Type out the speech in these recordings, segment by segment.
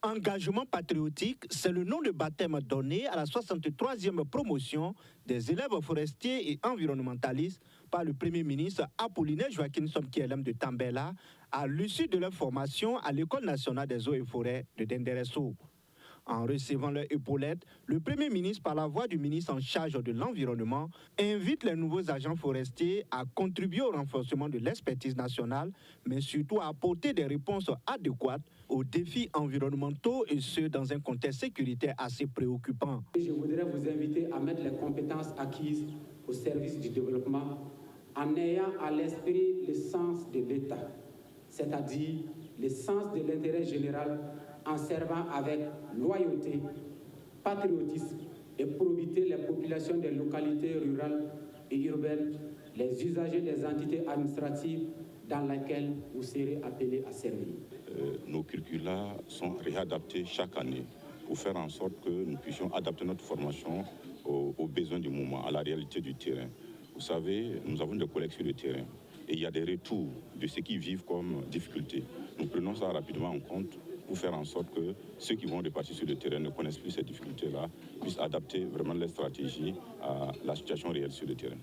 Engagement patriotique, c'est le nom de baptême donné à la 63e promotion des élèves forestiers et environnementalistes par le Premier ministre Apollinaire Joachim Somkielem de Tambela à l'issue de leur formation à l'École nationale des eaux et forêts de Denderesso. En recevant leur épaulette, le Premier ministre, par la voix du ministre en charge de l'environnement, invite les nouveaux agents forestiers à contribuer au renforcement de l'expertise nationale, mais surtout à apporter des réponses adéquates aux défis environnementaux et ce, dans un contexte sécuritaire assez préoccupant. Je voudrais vous inviter à mettre les compétences acquises au service du développement en ayant à l'esprit le sens de l'État, c'est-à-dire le sens de l'intérêt général en servant avec loyauté, patriotisme et probité les populations des localités rurales et urbaines, les usagers des entités administratives dans lesquelles vous serez appelés à servir. Nos curricula sont réadaptés chaque année pour faire en sorte que nous puissions adapter notre formation aux besoins du moment, à la réalité du terrain. Vous savez, nous avons des collègues sur le terrain et il y a des retours de ceux qui vivent comme difficultés. Nous prenons ça rapidement en compte pour faire en sorte que ceux qui vont repartir sur le terrain ne connaissent plus ces difficultés-là, puissent adapter vraiment leur stratégie à la situation réelle sur le terrain.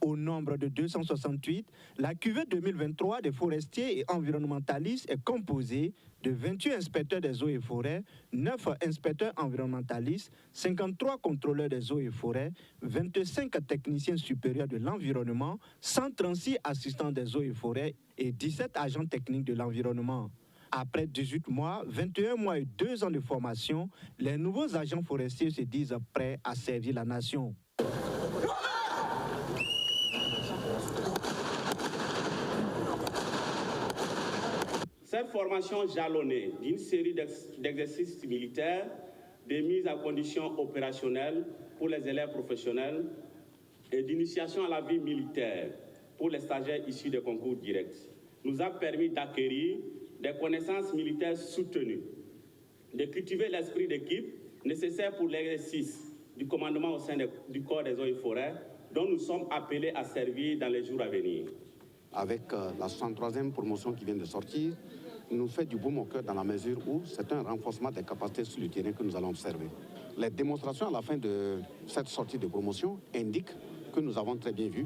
Au nombre de 268, la cuvée 2023 des forestiers et environnementalistes est composée de 28 inspecteurs des eaux et forêts, 9 inspecteurs environnementalistes, 53 contrôleurs des eaux et forêts, 25 techniciens supérieurs de l'environnement, 136 assistants des eaux et forêts et 17 agents techniques de l'environnement. Après 18 mois, 21 mois et 2 ans de formation, les nouveaux agents forestiers se disent prêts à servir la nation. Cette formation jalonnée d'une série d'exercices militaires, de mise à condition opérationnelle pour les élèves professionnels et d'initiation à la vie militaire pour les stagiaires issus des concours directs, nous a permis d'acquérir des connaissances militaires soutenues, de cultiver l'esprit d'équipe nécessaire pour l'exercice du commandement au sein du corps des eaux et forêts, dont nous sommes appelés à servir dans les jours à venir. Avec la 63e promotion qui vient de sortir, nous fait du baume au cœur dans la mesure où c'est un renforcement des capacités sur le terrain que nous allons observer. Les démonstrations à la fin de cette sortie de promotion indiquent que nous avons très bien vu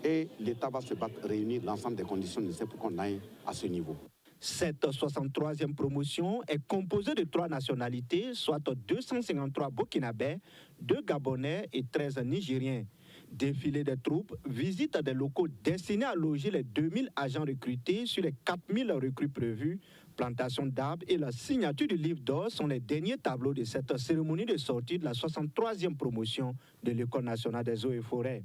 et l'État va se battre, réunir l'ensemble des conditions nécessaires pour qu'on aille à ce niveau. Cette 63e promotion est composée de 3 nationalités, soit 253 Burkinabés, 2 Gabonais et 13 Nigériens. Défilé des troupes, visite des locaux destinés à loger les 2000 agents recrutés sur les 4000 recrues prévues, plantation d'arbres et la signature du livre d'or sont les derniers tableaux de cette cérémonie de sortie de la 63e promotion de l'École nationale des eaux et forêts.